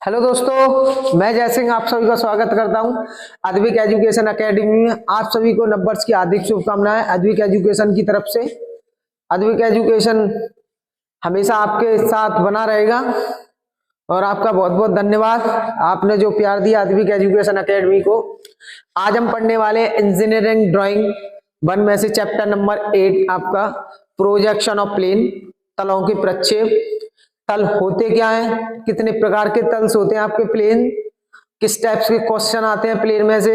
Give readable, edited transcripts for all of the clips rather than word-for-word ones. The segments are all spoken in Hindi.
हेलो दोस्तों, मैं जय सिंह आप सभी का स्वागत करता हूं अद्विक एजुकेशन एकेडमी में। आप सभी को नववर्ष की हार्दिक शुभकामनाएं अद्विक एजुकेशन की तरफ से। अद्विक एजुकेशन हमेशा आपके साथ बना रहेगा और आपका बहुत बहुत धन्यवाद, आपने जो प्यार दिया अद्विक एजुकेशन एकेडमी को। आज हम पढ़ने वाले इंजीनियरिंग ड्राइंग 1 में से चैप्टर नंबर 8 आपका प्रोजेक्शन ऑफ प्लेन, तलों के प्रक्षेप। तल होते क्या हैं, कितने प्रकार के तल्स होते हैं आपके प्लेन, किस टाइप्स के क्वेश्चन आते हैं प्लेन में से।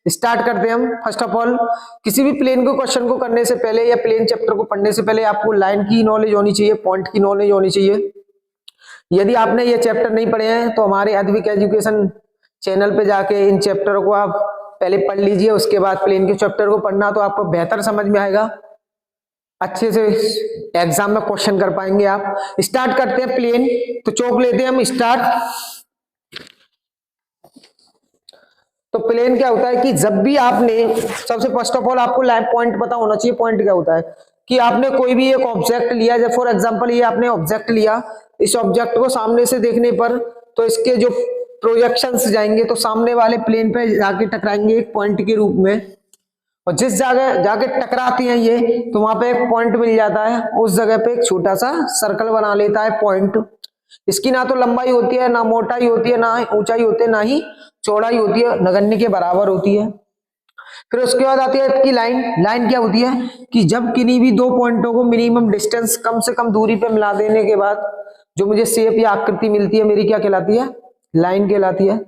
स्टार्ट करते हैं हम। फर्स्ट ऑफ ऑल, किसी भी प्लेन के क्वेश्चन को करने से पहले या प्लेन चैप्टर को पढ़ने से पहले आपको लाइन की नॉलेज होनी चाहिए, पॉइंट की नॉलेज होनी चाहिए। यदि आपने ये चैप्टर नहीं पढ़े हैं तो हमारे अद्विक एजुकेशन चैनल पे जाके इन चैप्टर को आप पहले पढ़ लीजिए, उसके बाद प्लेन के चैप्टर को पढ़ना तो आपको बेहतर समझ में आएगा, अच्छे से एग्जाम में क्वेश्चन कर पाएंगे आप। स्टार्ट करते हैं प्लेन, तो चौक लेते हैं हम। स्टार्ट। तो प्लेन क्या होता है कि जब भी आपने, सबसे फर्स्ट ऑफ ऑल आपको पॉइंट पता होना चाहिए। पॉइंट क्या होता है कि आपने कोई भी एक ऑब्जेक्ट लिया, जैसे फॉर एग्जांपल ये आपने ऑब्जेक्ट लिया, इस ऑब्जेक्ट को सामने से देखने पर तो इसके जो प्रोजेक्शंस जाएंगे तो सामने वाले प्लेन पे जाके टकराएंगे एक पॉइंट के रूप में, और जिस जगह जाके टकराती हैं ये तो वहां पे एक पॉइंट मिल जाता है, उस जगह पे एक छोटा सा सर्कल बना लेता है पॉइंट। इसकी ना तो लंबाई होती है, ना मोटाई होती है, ना ऊंचाई होती है, ना ही चौड़ाई होती है, नगण्य के बराबर होती है। फिर उसके बाद आती है इसकी लाइन। लाइन क्या होती है कि जब किन्हीं भी दो पॉइंटों को मिनिमम डिस्टेंस, कम से कम दूरी पे मिला देने के बाद जो मुझे शेप या आकृति मिलती है, मेरी क्या कहलाती है? लाइन कहलाती है।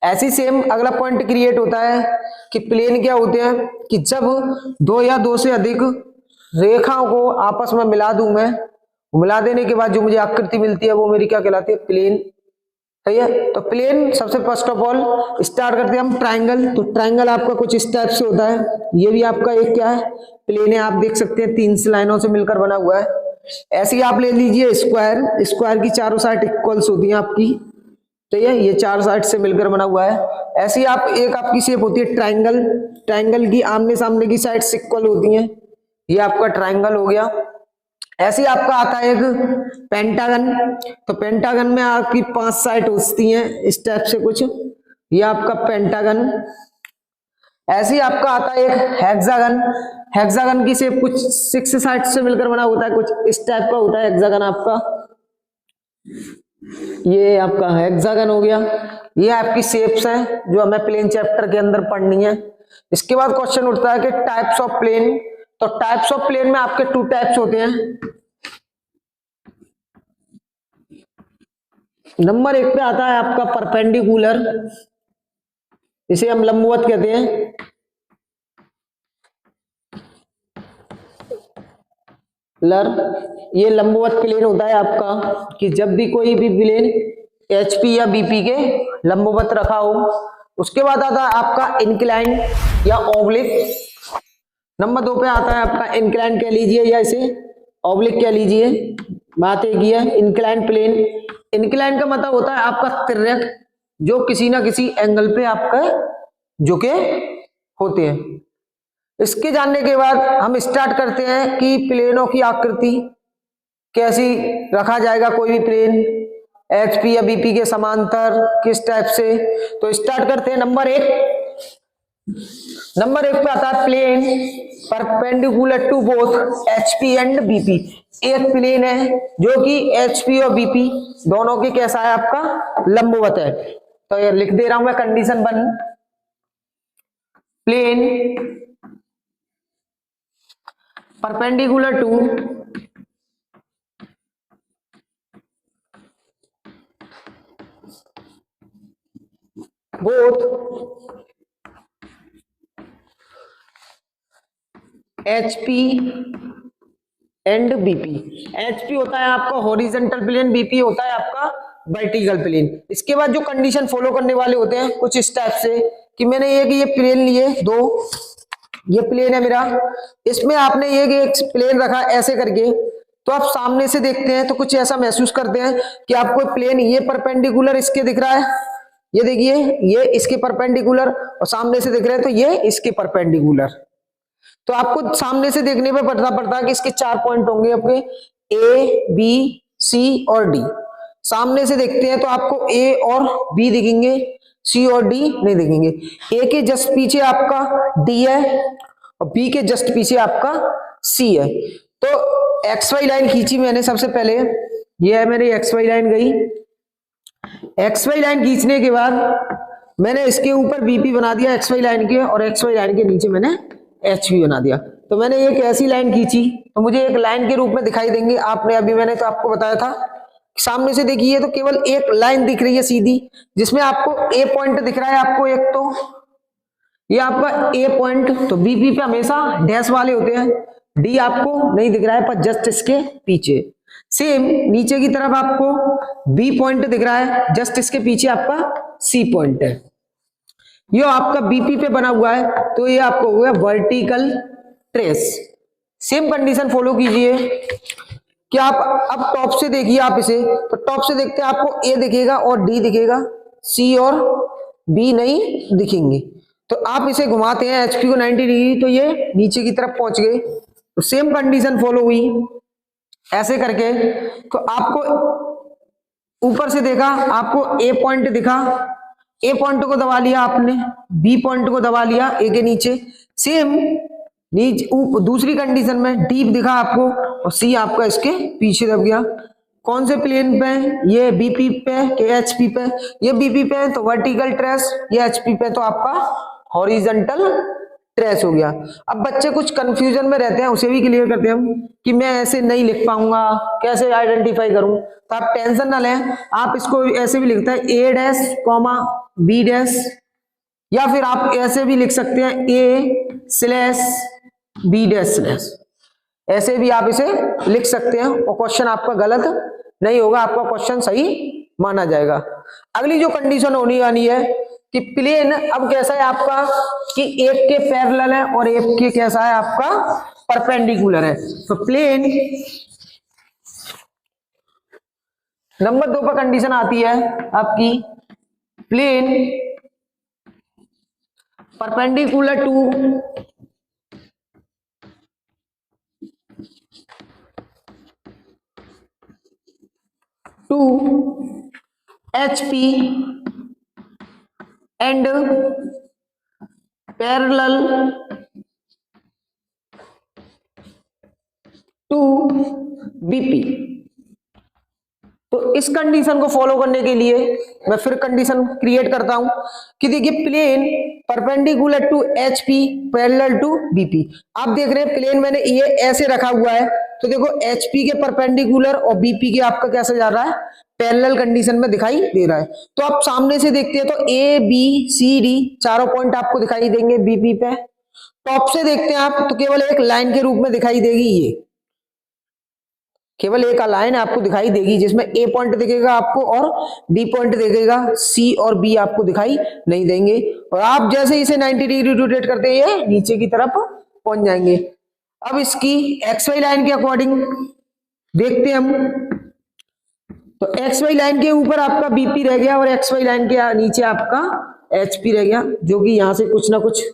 ऐसी सेम अगला पॉइंट क्रिएट होता है कि प्लेन क्या होते हैं कि जब दो या दो से अधिक रेखाओं को आपस में मिला दूं मैं, मिला देने के बाद जो मुझे आकृति मिलती है वो मेरी क्या कहलाती है? प्लेन। सही है। तो प्लेन सबसे फर्स्ट ऑफ ऑल स्टार्ट करते हैं हम ट्राइंगल। तो ट्राइंगल आपका कुछ इस टाइप से होता है। ये भी आपका एक क्या है? प्लेन है। आप देख सकते हैं 3 लाइनों से मिलकर बना हुआ है। ऐसे ही आप ले लीजिए स्क्वायर। स्क्वायर की चारों साइड इक्वल्स होती हैं आपकी, तो ये 4 साइड से मिलकर बना हुआ है। ऐसी आप एक आपकी शेप होती है ट्रायंगल। ट्रायंगल की आमने सामने की साइड इक्वल होती हैं, ये आपका ट्रायंगल हो गया। ऐसे ही आपका आता है एक पेंटागन। तो पेंटागन में आपकी 5 साइड होती हैं इस टाइप से कुछ, ये आपका पेंटागन। ऐसे ही आपका आता है एक हेक्सागन। हेक्सागन की शेप कुछ 6 साइड से मिलकर बना होता है, कुछ इस टाइप का होता है हेक्सागन आपका। ये आपका हेक्सागन हो गया। ये आपकी शेप्स हैं जो हमें प्लेन चैप्टर के अंदर पढ़नी है। इसके बाद क्वेश्चन उठता है कि टाइप्स ऑफ प्लेन। तो टाइप्स ऑफ प्लेन में आपके 2 टाइप्स होते हैं। नंबर 1 पे आता है आपका परपेंडिकुलर, इसे हम लंबवत कहते हैं। ये लंबवत प्लेन होता है आपका कि जब भी कोई भी प्लेन एचपी या बीपी के लंबवत रखा हो। उसके बाद आता है आपका इंक्लाइन या ऑब्लिक। नंबर 2 पे आता है आपका इंक्लाइन कह लीजिए या इसे ऑब्लिक कह लीजिए। बात एक ही है। इंक्लाइन प्लेन, इंक्लाइन का मतलब होता है आपका तिर्यक, जो किसी ना किसी एंगल पे आपका झुके होते हैं। इसके जानने के बाद हम स्टार्ट करते हैं कि प्लेनों की आकृति कैसी रखा जाएगा। कोई भी प्लेन एचपी या बीपी के समांतर किस टाइप से। तो स्टार्ट करते हैं नंबर 1। नंबर 1 पे आता है plane perpendicular to both HP and BP. एक प्लेन है जो कि एचपी और बीपी दोनों के कैसा है? आपका लंबवत है। तो ये लिख दे रहा हूं मैं कंडीशन 1। प्लेन perpendicular to both HP and BP. HP होता है आपका हॉरिजॉन्टल प्लेन, बीपी होता है आपका वर्टिकल प्लेन। इसके बाद जो कंडीशन फॉलो करने वाले होते हैं कुछ इस टाइप से कि मैंने ये प्लेन लिए 2, ये प्लेन है मेरा, इसमें आपने ये प्लेन रखा ऐसे करके, तो आप सामने से देखते हैं तो कुछ ऐसा महसूस करते हैं कि आपको प्लेन ये परपेंडिकुलर इसके दिख रहा है। ये देखिए ये इसके परपेंडिकुलर, और सामने से दिख रहे हैं तो ये इसके परपेंडिकुलर। तो आपको सामने से देखने पे पता पड़ता है कि इसके 4 पॉइंट होंगे आपके A, B, C और D। सामने से देखते हैं तो आपको ए और बी दिखेंगे, सी और डी नहीं दिखेंगे। ए के जस्ट पीछे आपका डी है और बी के जस्ट पीछे आपका सी है। तो एक्स वाई लाइन खींची मैंने सबसे पहले, ये है मेरी एक्स वाई लाइन गई। एक्स वाई लाइन खींचने के बाद मैंने इसके ऊपर बीपी बना दिया एक्स वाई लाइन के, और एक्स वाई लाइन के नीचे मैंने एच बी बना दिया। तो मैंने एक ऐसी लाइन खींची तो मुझे एक लाइन के रूप में दिखाई देंगे। आपने अभी मैंने तो आपको बताया था, सामने से देखिए तो केवल एक लाइन दिख रही है सीधी, जिसमें आपको ए पॉइंट दिख रहा है आपको एक, तो ये आपका ए पॉइंट। तो बीपी पे हमेशा डैश वाले होते हैं, डी आपको नहीं दिख रहा है पर जस्ट इसके पीछे। सेम नीचे की तरफ आपको बी पॉइंट दिख रहा है, जस्ट इसके पीछे आपका सी पॉइंट है। ये आपका बीपी पे बना हुआ है, तो ये आपको हुआ vertical trace. Same condition follow कीजिए कि आप अब टॉप से देखिए, आप इसे तो टॉप से देखते हैं आपको ए दिखेगा और डी दिखेगा, सी और बी नहीं दिखेंगे। तो आप इसे घुमाते हैं एचपी को 90 डिग्री, तो ये नीचे की तरफ पहुंच गए। तो सेम कंडीशन फॉलो हुई ऐसे करके। तो आपको ऊपर से देखा, आपको ए पॉइंट दिखा, ए पॉइंट को दबा लिया आपने, बी पॉइंट को दबा लिया ए के नीचे। सेम नीचे दूसरी कंडीशन में डी दिखा आपको और सी आपका इसके पीछे दब गया। कौन से प्लेन पे? ये बीपी पे के एचपी पे? ये बीपी पे तो वर्टिकल ट्रेस, ये एचपी पे तो आपका हॉरिजॉन्टल ट्रेस हो गया। अब बच्चे कुछ कंफ्यूजन में रहते हैं, उसे भी क्लियर करते हैं हम कि मैं ऐसे नहीं लिख पाऊंगा, कैसे आइडेंटिफाई करूं। तो आप टेंशन ना लें, आप इसको ऐसे भी लिखते हैं A dash comma B dash, या फिर आप ऐसे भी लिख सकते हैं A slash B dash slash, ऐसे भी आप इसे लिख सकते हैं और क्वेश्चन आपका गलत नहीं होगा, आपका क्वेश्चन सही माना जाएगा। अगली जो कंडीशन होनी वाली है कि प्लेन अब कैसा है आपका कि एक के पैरेलल है और एक के कैसा है आपका परपेंडिकुलर है। तो प्लेन नंबर 2 पर कंडीशन आती है आपकी plane perpendicular to HP and parallel to BP। तो इस कंडीशन को फॉलो करने के लिए मैं फिर कंडीशन क्रिएट करता हूं कि देखिए plane perpendicular to HP parallel to BP। आप देख रहे हैं प्लेन मैंने ये ऐसे रखा हुआ है, तो देखो HP के परपेंडिकुलर और BP के आपका कैसे जा रहा है, पैरेलल कंडीशन में दिखाई दे रहा है। तो आप सामने से देखते हैं तो A B C D चारों पॉइंट आपको दिखाई देंगे BP पे। टॉप से देखते हैं आप तो केवल एक लाइन के रूप में दिखाई देगी, ये केवल एक लाइन आपको दिखाई देगी जिसमें ए पॉइंट दिखेगा आपको और डी पॉइंट दिखेगा, सी और बी आपको दिखाई नहीं देंगे। और आप जैसे इसे 90 डिग्री रोटेट करते हैं ये नीचे की तरफ पहुंच जाएंगे। अब इसकी एक्स वाई लाइन के अकॉर्डिंग देखते हैं हम, तो एक्स वाई लाइन के ऊपर आपका बीपी रह गया और एक्स वाई लाइन के नीचे आपका एचपी रह गया, जो कि यहां से कुछ ना कुछ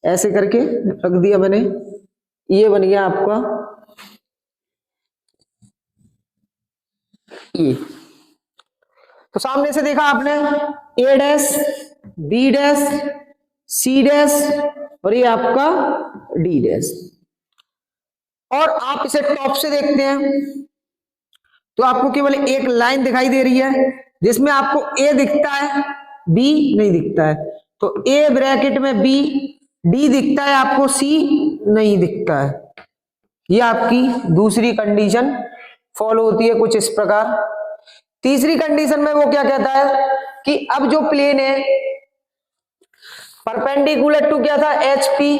ऐसे करके रख दिया मैंने, ये बन गया आपका ये। तो सामने से देखा आपने A dash B dash C dash और ये आपका डी डैश। और आप इसे टॉप से देखते हैं तो आपको केवल एक लाइन दिखाई दे रही है जिसमें आपको ए दिखता है, बी नहीं दिखता है। तो ए ब्रैकेट में बी, डी दिखता है आपको, सी नहीं दिखता है। ये आपकी दूसरी कंडीशन फॉलो होती है कुछ इस प्रकार। तीसरी कंडीशन में वो क्या कहता है कि अब जो प्लेन है परपेंडिकुलर टू क्या था एचपी,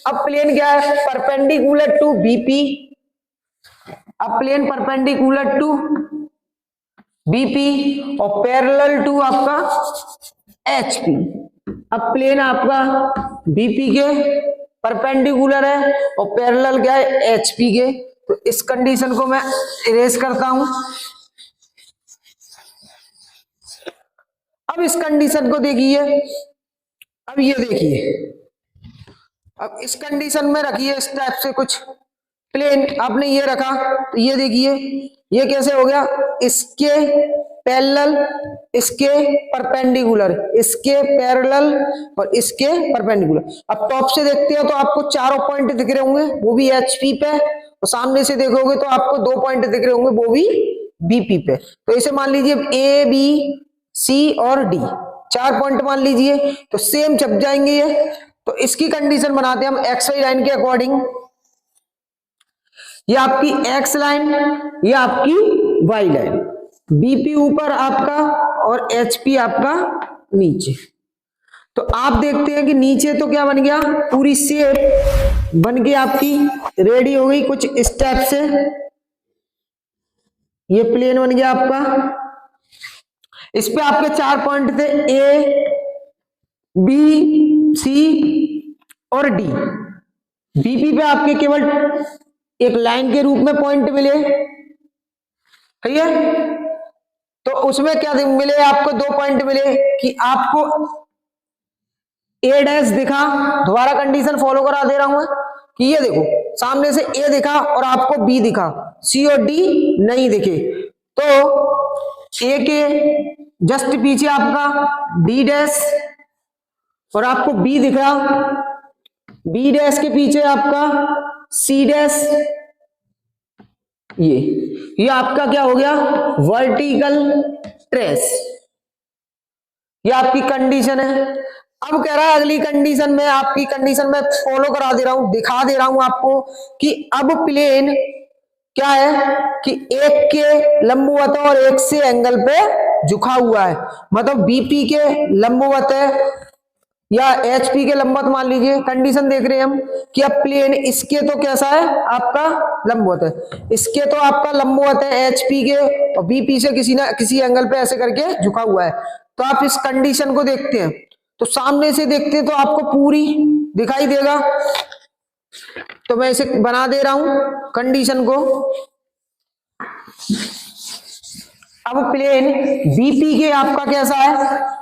अब प्लेन क्या है परपेंडिकुलर टू बीपी। अब प्लेन परपेंडिकुलर टू बीपी और पैरेलल टू आपका एचपी। अब प्लेन आपका बीपी के परपेंडिकुलर है और पैरेलल क्या है एचपी के। तो इस कंडीशन को मैं इरेज करता हूं। अब इस कंडीशन को देखिए, अब ये देखिए, अब इस कंडीशन में रखिए इस टाइप से कुछ प्लेन आपने ये रखा तो ये देखिए ये कैसे हो गया, इसके पैरेलल, इसके परपेंडिकुलर, इसके पैरेलल और इसके परपेंडिकुलर। अब टॉप से देखते हो तो आपको चारों पॉइंट दिख रहे होंगे, वो भी एचपी पे, और सामने से देखोगे तो आपको 2 पॉइंट दिख रहे होंगे, वो भी बीपी पे। तो इसे मान लीजिए ए बी सी और डी 4 पॉइंट मान लीजिए, तो सेम चप जाएंगे ये। तो इसकी कंडीशन बनाते हैं हम एक्स वाई लाइन के अकॉर्डिंग। ये आपकी एक्स लाइन, ये आपकी वाई लाइन, बीपी ऊपर आपका और एचपी आपका नीचे। तो आप देखते हैं कि नीचे तो क्या बन गया, पूरी शेप बन गई आपकी रेडी हो गई कुछ स्टेप से। ये प्लेन बन गया आपका, इस पे आपके 4 पॉइंट थे ए बी सी और डी। बीपी पे आपके केवल एक लाइन के रूप में पॉइंट मिले, ठीक है। तो उसमें क्या मिले आपको, 2 पॉइंट मिले कि आपको ए डैश दिखा, दोबारा कंडीशन फॉलो करा दे रहा हूं कि ये देखो सामने से ए दिखा और आपको बी दिखा, सी और डी नहीं दिखे, तो ए के जस्ट पीछे आपका डी डैश और आपको बी दिख रहा, बी डैश के पीछे आपका सी डैश, ये आपका क्या हो गया, वर्टिकल ट्रेस। ये आपकी कंडीशन है। अब कह रहा है अगली कंडीशन में, आपकी कंडीशन में फॉलो करा दे रहा हूं, दिखा दे रहा हूं आपको कि अब प्लेन क्या है कि एक के लंबवत और एक से एंगल पे झुका हुआ है, मतलब बीपी के लंबवत है या एचपी के लंबवत मान लीजिए। कंडीशन देख रहे हैं हम कि अब प्लेन इसके तो कैसा है आपका लंबवत है, इसके तो आपका लंबवत है एचपी के, और बीपी से किसी ना किसी एंगल पे ऐसे करके झुका हुआ है। तो आप इस कंडीशन को देखते हैं, तो सामने से देखते हैं तो आपको पूरी दिखाई देगा। तो मैं इसे बना दे रहा हूं कंडीशन को। अब प्लेन बीपी के आपका कैसा है,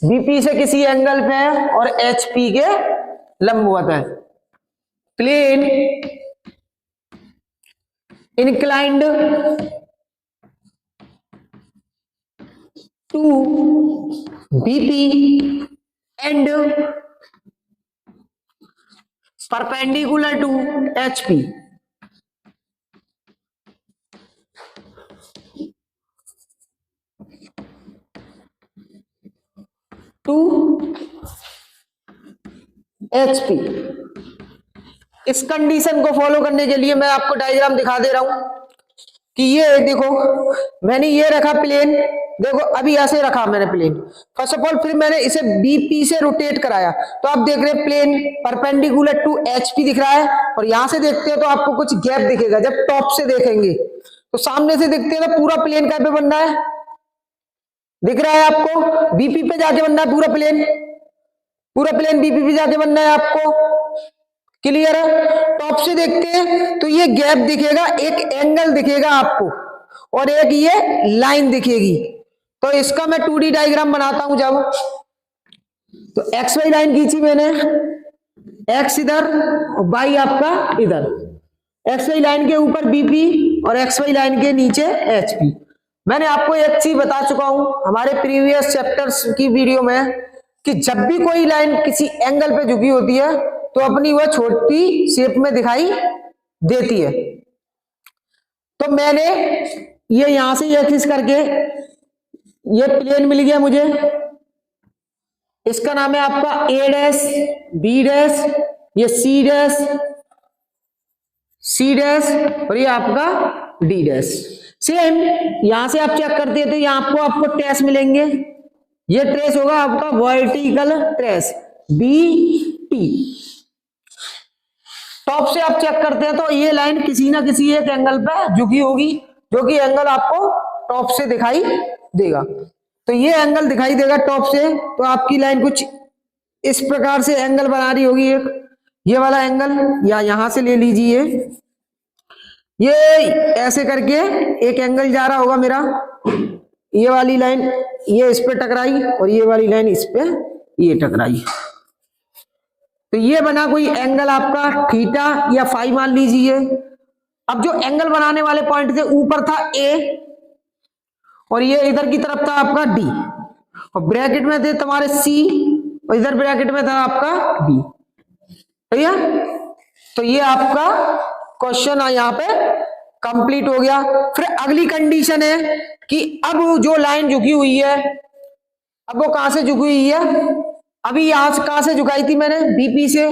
बीपी से किसी एंगल पे है और एचपी के लंबवत है। Plane inclined to BP and perpendicular to HP. To HP. इस कंडीशन को फॉलो करने के लिए मैं आपको डायग्राम दिखा दे रहा हूं कि ये देखो मैंने ये रखा प्लेन, देखो अभी ऐसे रखा मैंने प्लेन फर्स्ट ऑफ ऑल, फिर मैंने इसे बीपी से रोटेट कराया, तो आप देख रहे हैं प्लेन परपेंडिकुलर टू एचपी दिख रहा है, और यहां से देखते हैं तो आपको कुछ गैप दिखेगा। जब टॉप से देखेंगे तो सामने से देखते हैं तो पूरा प्लेन कहां पे बन रहा है, दिख रहा है आपको, बीपी पे जाके बनना है पूरा प्लेन, पूरा प्लेन बीपी पे जाके बनना है आपको, क्लियर है। टॉप से देखते हैं तो ये गैप दिखेगा, एक एंगल दिखेगा आपको और एक ये लाइन दिखेगी। तो इसका मैं 2D डायग्राम बनाता हूं। जब तो एक्स वाई लाइन खींची मैंने, एक्स इधर और वाई आपका इधर, एक्स वाई लाइन के ऊपर बीपी और एक्स वाई लाइन के नीचे एचपी। मैंने आपको एक चीज बता चुका हूं हमारे प्रीवियस चैप्टर्स की वीडियो में कि जब भी कोई लाइन किसी एंगल पे झुकी होती है तो अपनी वह छोटी शेप में दिखाई देती है। तो मैंने ये यहां से ये खींच करके ये प्लेन मिल गया मुझे, इसका नाम है आपका ए डैश बी डैश, ये सी डैश सी डैश और ये आपका डी डैश। सेम यहां से आप चेक करते हैं तो यहां आपको ट्रेस मिलेंगे, ये ट्रेस होगा आपका vertical trace B T. Top से आप चेक करते हैं तो ये लाइन किसी ना किसी एक एंगल पे झुकी होगी, जो कि एंगल आपको टॉप से दिखाई देगा। तो ये एंगल दिखाई देगा टॉप से, तो आपकी लाइन कुछ इस प्रकार से एंगल बना रही होगी, एक ये वाला एंगल या यहां से ले लीजिए, ये ऐसे करके एक एंगल जा रहा होगा मेरा, ये वाली लाइन ये इस पे टकराई और ये वाली लाइन इस पे ये टकराई, तो ये बना कोई एंगल आपका थीटा या फाई मान लीजिए। अब जो एंगल बनाने वाले पॉइंट थे, ऊपर था ए और ये इधर की तरफ था आपका डी, और ब्रैकेट में थे तुम्हारे सी और इधर ब्रैकेट में था आपका बी। ठीक है, तो ये आपका क्वेश्चन यहाँ पे कंप्लीट हो गया। फिर अगली कंडीशन है कि अब जो लाइन झुकी हुई है, अब वो कहां से झुकी हुई है, अभी यहां से कहां से झुकाई थी मैंने, बीपी से।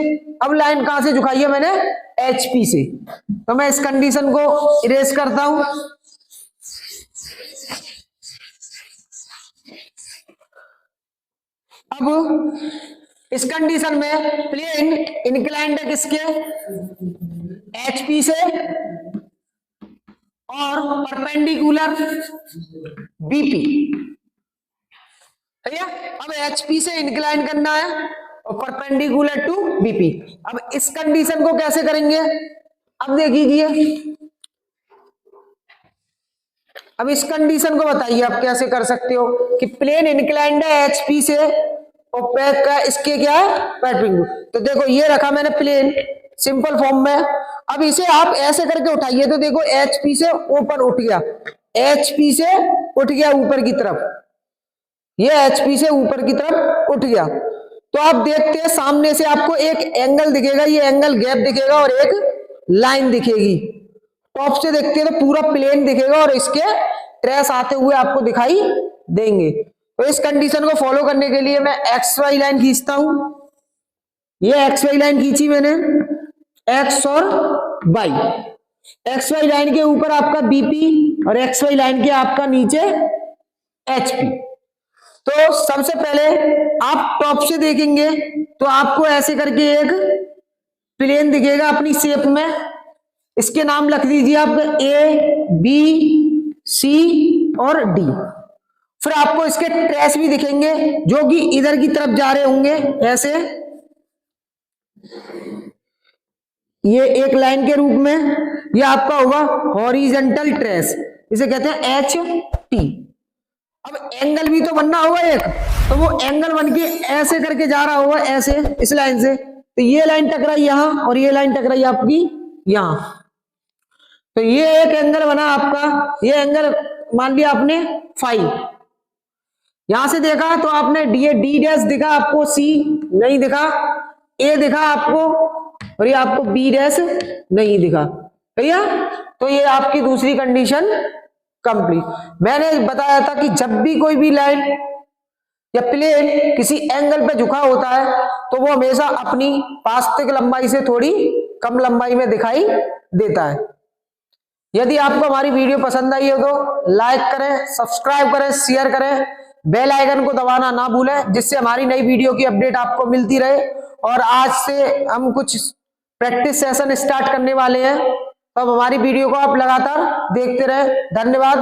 अब लाइन कहां से झुकाई है मैंने, एचपी से। तो मैं इस कंडीशन को इरेज करता हूं। अब इस कंडीशन में प्लेन इंक्लाइंड है किसके, एचपी से और परपेंडिकुलर बीपी। ठीक है, अब एचपी से इंक्लाइन करना है और परपेंडिकुलर टू बीपी। अब इस कंडीशन को कैसे करेंगे, अब देखिए, अब इस कंडीशन को बताइए आप कैसे कर सकते हो कि प्लेन इंक्लाइंड है एचपी से और पैक का इसके क्या है, परपेंडिकुलर। तो देखो ये रखा मैंने प्लेन सिंपल फॉर्म में। अब इसे आप ऐसे करके उठाइए तो देखो एचपी से ऊपर उठ गया, एचपी से उठ गया ऊपर की तरफ, ये एचपी से ऊपर की तरफ उठ गया। तो आप देखते हैं सामने से आपको एक एंगल दिखेगा, ये एंगल गैप दिखेगा और एक लाइन दिखेगी। टॉप से देखते हैं तो पूरा प्लेन दिखेगा और इसके ट्रेस आते हुए आपको दिखाई देंगे। तो इस कंडीशन को फॉलो करने के लिए मैं एक्स वाई लाइन खींचता हूं। ये एक्स वाई लाइन खींची मैंने, एक्स और वाई। एक्स वाई लाइन के ऊपर आपका बीपी और एक्स वाई लाइन के आपका नीचे एचपी। तो सबसे पहले आप टॉप से देखेंगे तो आपको ऐसे करके एक प्लेन दिखेगा अपनी शेप में, इसके नाम रख दीजिए आप ए बी सी और डी। फिर आपको इसके ट्रेस भी दिखेंगे जो कि इधर की तरफ जा रहे होंगे ऐसे, ये एक लाइन के रूप में। ये आपका होगा हॉरिजॉन्टल ट्रेस, इसे कहते हैं एच टी। अब एंगल भी तो बनना होगा एक, तो वो एंगल बन के ऐसे करके जा रहा होगा ऐसे इस लाइन से। तो ये लाइन टकराई यहां और ये लाइन टकराई आपकी यहां, तो ये एक एंगल बना आपका। ये एंगल मान लिया आपने फाई। यहां से देखा तो आपने डी डैश दिखा आपको, सी नहीं दिखा, ए दिखा आपको और ये आपको बी डैश नहीं दिखा। भैया तो ये आपकी दूसरी कंडीशन कंप्लीट। मैंने बताया था कि जब भी कोई भी लाइन या प्लेन किसी एंगल पे झुका होता है तो वो हमेशा अपनी वास्तविक लंबाई से थोड़ी कम लंबाई में दिखाई देता है। यदि आपको हमारी वीडियो पसंद आई हो तो लाइक करें, सब्सक्राइब करें, शेयर करें, बेल आइकन को दबाना ना भूलें, जिससे हमारी नई वीडियो की अपडेट आपको मिलती रहे। और आज से हम कुछ प्रैक्टिस सेशन स्टार्ट करने वाले हैं, तो अब हमारी वीडियो को आप लगातार देखते रहे। धन्यवाद।